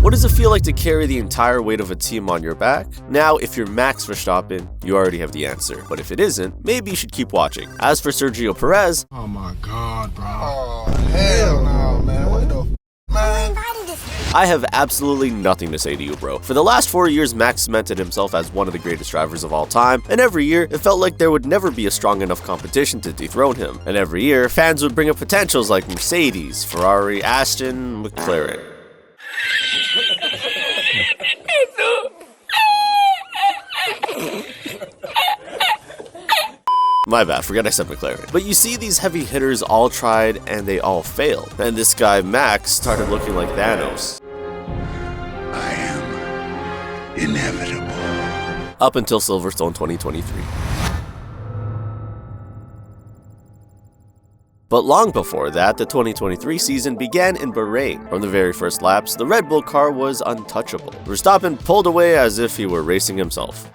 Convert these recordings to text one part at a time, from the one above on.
What does it feel like to carry the entire weight of a team on your back? Now, if you're Max Verstappen, you already have the answer. But if it isn't, maybe you should keep watching. As for Sergio Perez, oh my god, bro. Oh, hell no, man. What the man? I have absolutely nothing to say to you, bro. For the last 4 years, Max cemented himself as one of the greatest drivers of all time, and every year, it felt like there would never be a strong enough competition to dethrone him. And every year, fans would bring up potentials like Mercedes, Ferrari, Aston, McLaren. My bad, forget I said McLaren. But you see, these heavy hitters all tried and they all failed. And this guy, Max, started looking like Thanos. I am inevitable. Up until Silverstone 2023. But long before that, the 2023 season began in Bahrain. From the very first laps, the Red Bull car was untouchable. Verstappen pulled away as if he were racing himself.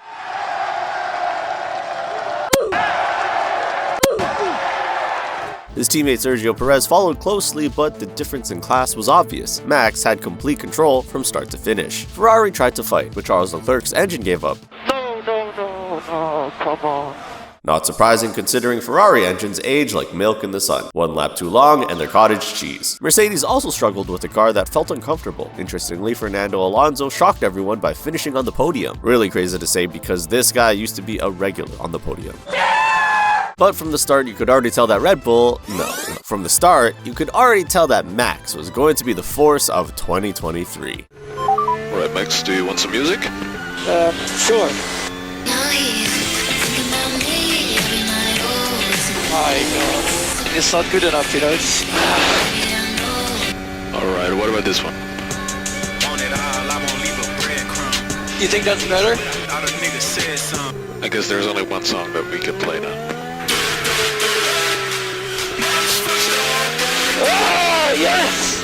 His teammate Sergio Perez followed closely, but the difference in class was obvious. Max had complete control from start to finish. Ferrari tried to fight, but Charles Leclerc's engine gave up. No, come on. Not surprising considering Ferrari engines age like milk in the sun. One lap too long and they're cottage cheese. Mercedes also struggled with a car that felt uncomfortable. Interestingly, Fernando Alonso shocked everyone by finishing on the podium. Really crazy to say because this guy used to be a regular on the podium. But from the start, you could already tell that Red Bull, from the start, you could already tell that Max was going to be the force of 2023. Alright, Max, do you want some music? Sure. My god. It's not good enough, you know. Alright, what about this one? You think that's better? I guess there's only one song that we can play now. Oh, yes!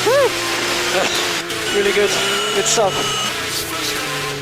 Woo! Really good. Good stuff.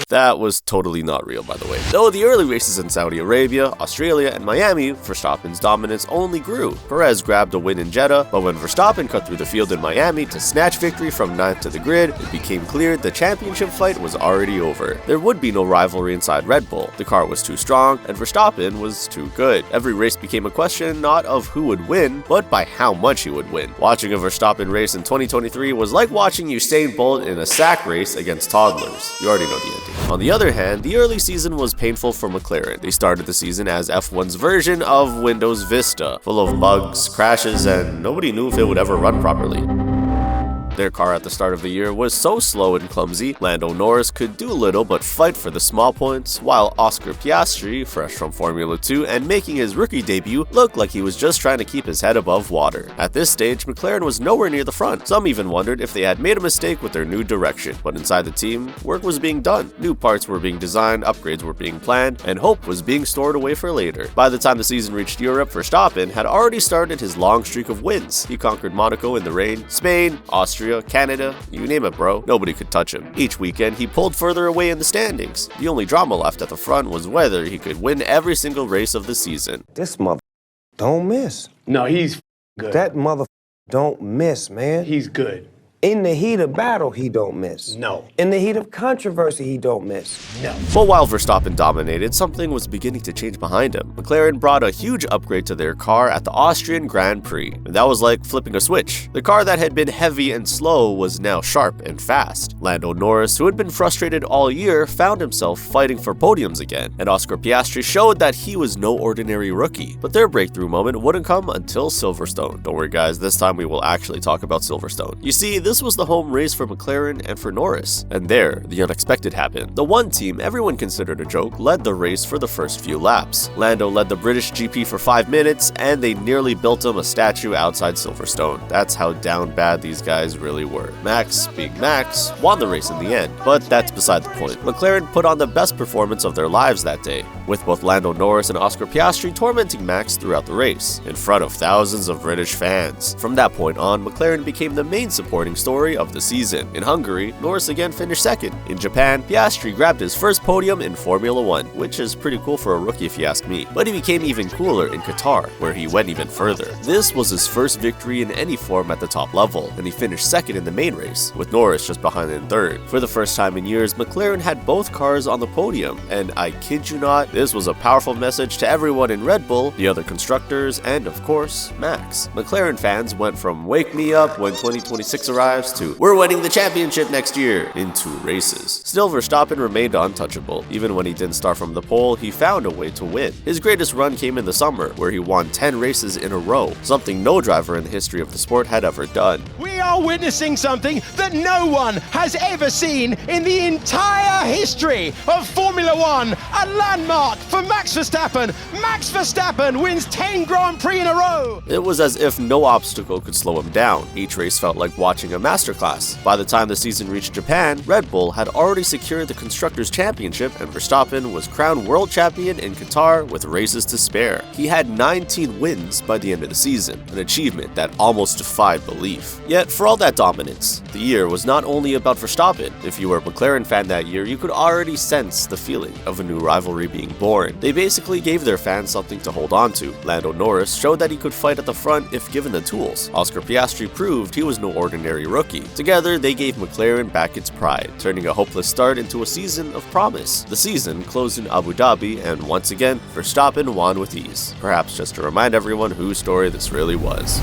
That was totally not real, by the way. Though the early races in Saudi Arabia, Australia, and Miami, Verstappen's dominance only grew. Perez grabbed a win in Jeddah, but when Verstappen cut through the field in Miami to snatch victory from 9th to the grid, it became clear the championship fight was already over. There would be no rivalry inside Red Bull. The car was too strong, and Verstappen was too good. Every race became a question not of who would win, but by how much he would win. Watching a Verstappen race in 2023 was like watching Usain Bolt in a sack race against toddlers. You already know the ending. On the other hand, the early season was painful for McLaren. They started the season as F1's version of Windows Vista, full of bugs, crashes, and nobody knew if it would ever run properly. Their car at the start of the year was so slow and clumsy, Lando Norris could do little but fight for the small points, while Oscar Piastri, fresh from Formula 2 and making his rookie debut, looked like he was just trying to keep his head above water. At this stage, McLaren was nowhere near the front. Some even wondered if they had made a mistake with their new direction, but inside the team, work was being done. New parts were being designed, upgrades were being planned, and hope was being stored away for later. By the time the season reached Europe, Verstappen had already started his long streak of wins. He conquered Monaco in the rain, Spain, Austria, Canada, you name it, bro. Nobody could touch him. Each weekend, he pulled further away in the standings. The only drama left at the front was whether he could win every single race of the season. This mother don't miss. No, he's good. That mother don't miss, man. He's good. In the heat of battle, he don't miss. No. In the heat of controversy, he don't miss. No. But while Verstappen dominated, something was beginning to change behind him. McLaren brought a huge upgrade to their car at the Austrian Grand Prix, and that was like flipping a switch. The car that had been heavy and slow was now sharp and fast. Lando Norris, who had been frustrated all year, found himself fighting for podiums again, and Oscar Piastri showed that he was no ordinary rookie. But their breakthrough moment wouldn't come until Silverstone. Don't worry guys, this time we will actually talk about Silverstone. You see, this was the home race for McLaren and for Norris. And there, the unexpected happened. The one team everyone considered a joke led the race for the first few laps. Lando led the British GP for 5 minutes, and they nearly built him a statue outside Silverstone. That's how down bad these guys really were. Max, being Max, won the race in the end, but that's beside the point. McLaren put on the best performance of their lives that day, with both Lando Norris and Oscar Piastri tormenting Max throughout the race, in front of thousands of British fans. From that point on, McLaren became the main supporting story of the season. In Hungary, Norris again finished second. In Japan, Piastri grabbed his first podium in Formula 1, which is pretty cool for a rookie if you ask me. But he became even cooler in Qatar, where he went even further. This was his first victory in any form at the top level, and he finished second in the main race, with Norris just behind in third. For the first time in years, McLaren had both cars on the podium, and I kid you not, this was a powerful message to everyone in Red Bull, the other constructors, and of course, Max. McLaren fans went from "wake me up when 2026 arrives" to "we're winning the championship next year" in 2 races. Still, Verstappen remained untouchable. Even when he didn't start from the pole, he found a way to win. His greatest run came in the summer, where he won 10 races in a row, something no driver in the history of the sport had ever done. We are witnessing something that no one has ever seen in the entire history of Formula 1. A landmark for Max Verstappen. Max Verstappen wins 10 Grand Prix in a row. It was as if no obstacle could slow him down. Each race felt like watching a masterclass. By the time the season reached Japan, Red Bull had already secured the Constructors' Championship, and Verstappen was crowned world champion in Qatar with races to spare. He had 19 wins by the end of the season, an achievement that almost defied belief. Yet, for all that dominance, the year was not only about Verstappen. If you were a McLaren fan that year, you could already sense the feeling of a new rivalry being born. They basically gave their fans something to hold on to. Lando Norris showed that he could fight at the front if given the tools. Oscar Piastri proved he was no ordinary rookie. Together, they gave McLaren back its pride, turning a hopeless start into a season of promise. The season closed in Abu Dhabi, and once again, Verstappen won with ease. Perhaps just to remind everyone whose story this really was.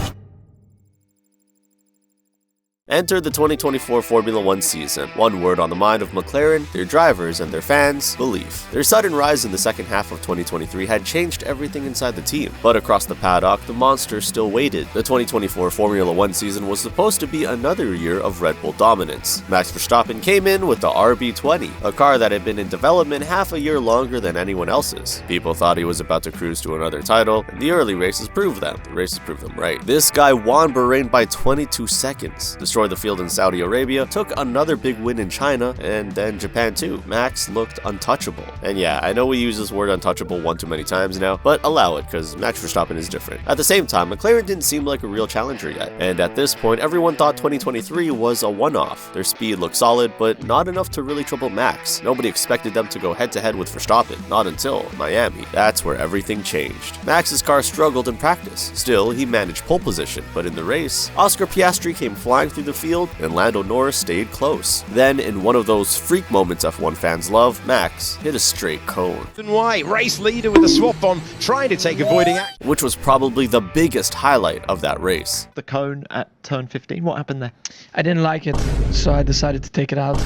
Enter the 2024 Formula 1 season. One word on the mind of McLaren, their drivers, and their fans: belief. Their sudden rise in the second half of 2023 had changed everything inside the team, but across the paddock, the monster still waited. The 2024 Formula 1 season was supposed to be another year of Red Bull dominance. Max Verstappen came in with the RB20, a car that had been in development half a year longer than anyone else's. People thought he was about to cruise to another title, and the early races proved them. The races proved them right. This guy won Bahrain by 22 seconds, destroyed the field in Saudi Arabia, took another big win in China, and then Japan too. Max looked untouchable. And yeah, I know we use this word untouchable one too many times now, but allow it, because Max Verstappen is different. At the same time, McLaren didn't seem like a real challenger yet, and at this point, everyone thought 2023 was a one-off. Their speed looked solid, but not enough to really trouble Max. Nobody expected them to go head-to-head with Verstappen, not until Miami. That's where everything changed. Max's car struggled in practice. Still, he managed pole position, but in the race, Oscar Piastri came flying through the field, and Lando Norris stayed close. Then, in one of those freak moments F1 fans love, Max hit a straight cone. White, race leader with a swap on, trying to take avoiding action. Which was probably the biggest highlight of that race. The cone at turn 15, what happened there? I didn't like it, so I decided to take it out.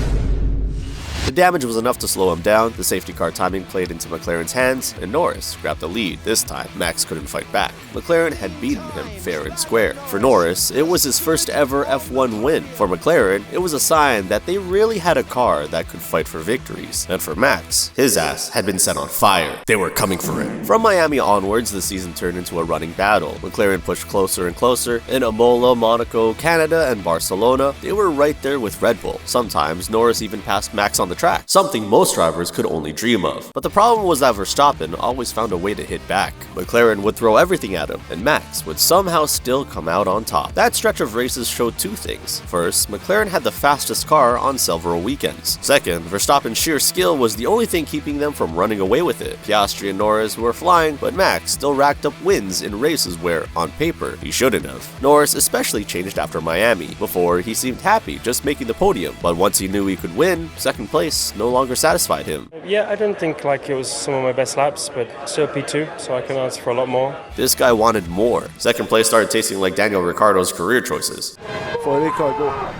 The damage was enough to slow him down, the safety car timing played into McLaren's hands, and Norris grabbed the lead. This time, Max couldn't fight back. McLaren had beaten him fair and square. For Norris, it was his first ever F1 win. For McLaren, it was a sign that they really had a car that could fight for victories. And for Max, his ass had been set on fire. They were coming for him. From Miami onwards, the season turned into a running battle. McLaren pushed closer and closer. In Imola, Monaco, Canada, and Barcelona, they were right there with Red Bull. Sometimes, Norris even passed Max on the track, something most drivers could only dream of. But the problem was that Verstappen always found a way to hit back. McLaren would throw everything at him, and Max would somehow still come out on top. That stretch of races showed two things. First, McLaren had the fastest car on several weekends. Second, Verstappen's sheer skill was the only thing keeping them from running away with it. Piastri and Norris were flying, but Max still racked up wins in races where, on paper, he shouldn't have. Norris especially changed after Miami. Before, he seemed happy just making the podium, but once he knew he could win, second place no longer satisfied him. Yeah, I don't think it was some of my best laps, but still P2, so I can ask for a lot more. This guy wanted more. Second place started tasting like Daniel Ricciardo's career choices. For Ricardo.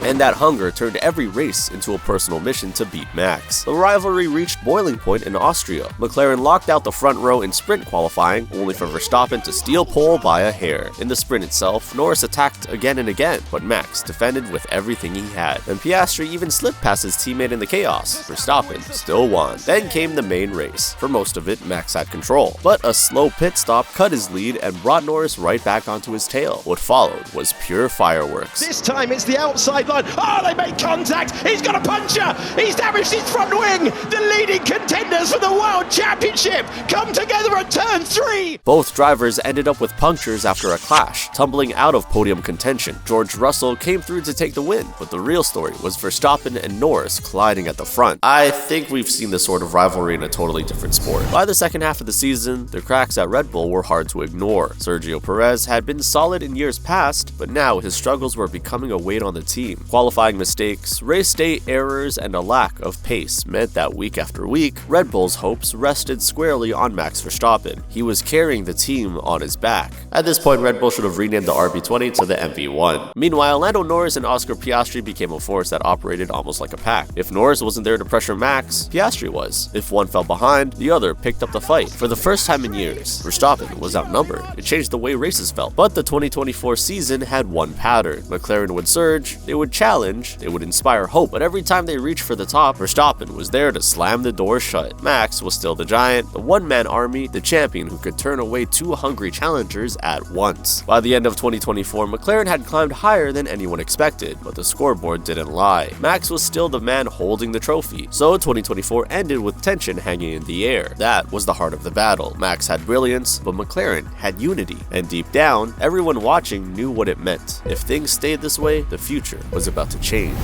And that hunger turned every race into a personal mission to beat Max. The rivalry reached boiling point in Austria. McLaren locked out the front row in sprint qualifying, only for Verstappen to steal pole by a hair. In the sprint itself, Norris attacked again and again, but Max defended with everything he had, and Piastri even slipped past his teammate in the chaos. Verstappen still won. Then came the main race. For most of it, Max had control, but a slow pit stop cut his lead and brought Norris right back onto his tail. What followed was pure fireworks. This time it's the outside line inside. Oh, they make contact. He's got a puncher. He's damaged his front wing. The leading contenders for the World Championship come together at turn 3. Both drivers ended up with punctures after a clash, tumbling out of podium contention. George Russell came through to take the win, but the real story was Verstappen and Norris colliding at the front. I think we've seen this sort of rivalry in a totally different sport. By the second half of the season, the cracks at Red Bull were hard to ignore. Sergio Perez had been solid in years past, but now his struggles were becoming a weight on the team. Qualifying mistakes, race day errors, and a lack of pace meant that week after week, Red Bull's hopes rested squarely on Max Verstappen. He was carrying the team on his back. At this point, Red Bull should have renamed the RB20 to the MV1. Meanwhile, Lando Norris and Oscar Piastri became a force that operated almost like a pack. If Norris wasn't there to pressure Max, Piastri was. If one fell behind, the other picked up the fight. For the first time in years, Verstappen was outnumbered. It changed the way races felt. But the 2024 season had one pattern. McLaren would surge, they would challenge, they would inspire hope, but every time they reached for the top, Verstappen was there to slam the door shut. Max was still the giant, the one-man army, the champion who could turn away two hungry challengers at once. By the end of 2024, McLaren had climbed higher than anyone expected, but the scoreboard didn't lie. Max was still the man holding the trophy, so 2024 ended with tension hanging in the air. That was the heart of the battle. Max had brilliance, but McLaren had unity, and deep down, everyone watching knew what it meant. If things stayed this way, the future was about to change.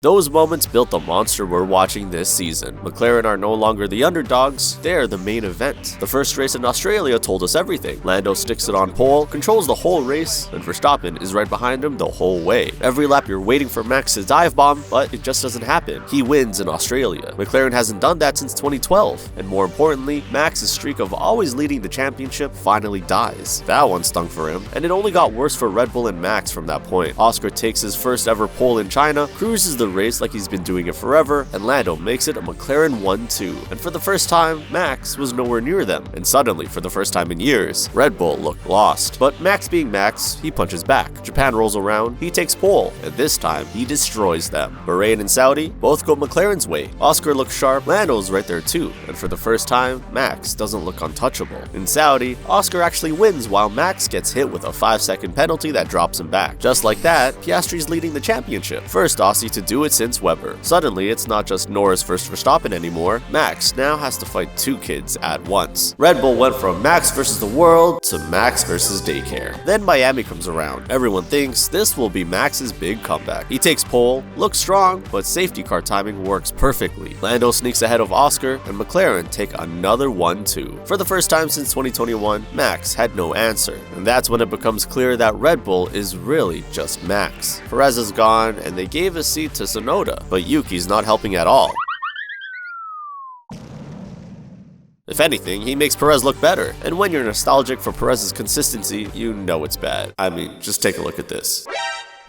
Those moments built the monster we're watching this season. McLaren are no longer the underdogs, they're the main event. The first race in Australia told us everything. Lando sticks it on pole, controls the whole race, and Verstappen is right behind him the whole way. Every lap you're waiting for Max to dive bomb, but it just doesn't happen. He wins in Australia. McLaren hasn't done that since 2012, and more importantly, Max's streak of always leading the championship finally dies. That one stung for him, and it only got worse for Red Bull and Max from that point. Oscar takes his first ever pole in China, cruises the race like he's been doing it forever, and Lando makes it a McLaren 1-2. And for the first time, Max was nowhere near them. And suddenly, for the first time in years, Red Bull looked lost. But Max being Max, he punches back. Japan rolls around, he takes pole, and this time, he destroys them. Bahrain and Saudi both go McLaren's way. Oscar looks sharp, Lando's right there too. And for the first time, Max doesn't look untouchable. In Saudi, Oscar actually wins while Max gets hit with a 5-second penalty that drops him back. Just like that, Piastri's leading the championship. First Aussie to do it since Webber. Suddenly, it's not just Norris versus Verstappen anymore. Max now has to fight two kids at once. Red Bull went from Max versus the world to Max versus daycare. Then Miami comes around. Everyone thinks this will be Max's big comeback. He takes pole, looks strong, but safety car timing works perfectly. Lando sneaks ahead of Oscar, and McLaren take another 1-2. For the first time since 2021, Max had no answer. And that's when it becomes clear that Red Bull is really just Max. Perez is gone, and they gave a seat to Tsunoda, but Yuki's not helping at all. If anything, he makes Perez look better. And when you're nostalgic for Perez's consistency, you know it's bad. I mean, just take a look at this.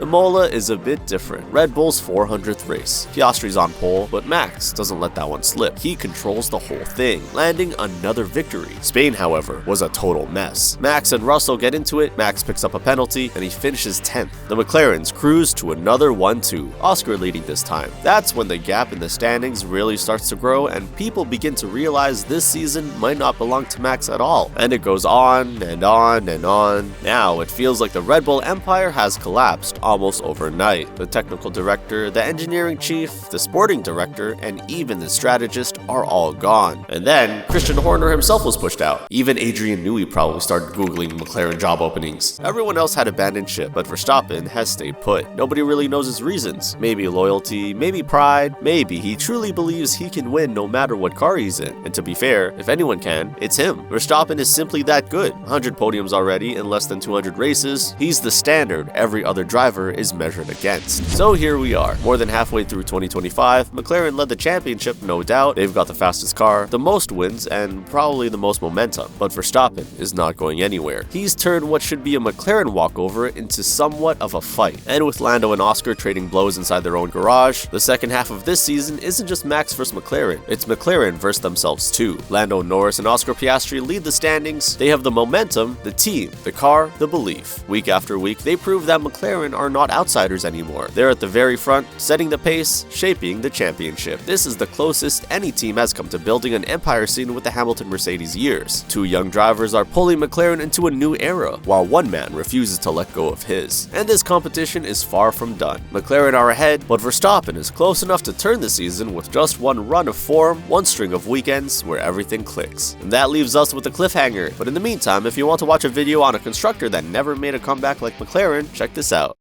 Imola is a bit different. Red Bull's 400th race. Piastri's on pole, but Max doesn't let that one slip. He controls the whole thing, landing another victory. Spain, however, was a total mess. Max and Russell get into it, Max picks up a penalty, and he finishes 10th. The McLarens cruise to another 1-2, Oscar leading this time. That's when the gap in the standings really starts to grow, and people begin to realize this season might not belong to Max at all. And it goes on and on and on. Now, it feels like the Red Bull empire has collapsed almost overnight. The technical director, the engineering chief, the sporting director, and even the strategist are all gone. And then, Christian Horner himself was pushed out. Even Adrian Newey probably started Googling McLaren job openings. Everyone else had abandoned ship, but Verstappen has stayed put. Nobody really knows his reasons. Maybe loyalty, maybe pride, maybe he truly believes he can win no matter what car he's in. And to be fair, if anyone can, it's him. Verstappen is simply that good. 100 podiums already in less than 200 races. He's the standard every other driver is measured against. So here we are, more than halfway through 2025, McLaren led the championship, no doubt. They've got the fastest car, the most wins, and probably the most momentum. But Verstappen is not going anywhere. He's turned what should be a McLaren walkover into somewhat of a fight. And with Lando and Oscar trading blows inside their own garage, the second half of this season isn't just Max versus McLaren, it's McLaren versus themselves too. Lando Norris and Oscar Piastri lead the standings. They have the momentum, the team, the car, the belief. Week after week, they prove that McLaren are not outsiders anymore. They're at the very front, setting the pace, shaping the championship. This is the closest any team has come to building an empire scene with the Hamilton-Mercedes years. Two young drivers are pulling McLaren into a new era, while one man refuses to let go of his. And this competition is far from done. McLaren are ahead, but Verstappen is close enough to turn the season with just one run of form, one string of weekends where everything clicks. And that leaves us with a cliffhanger. But in the meantime, if you want to watch a video on a constructor that never made a comeback like McLaren, check this out.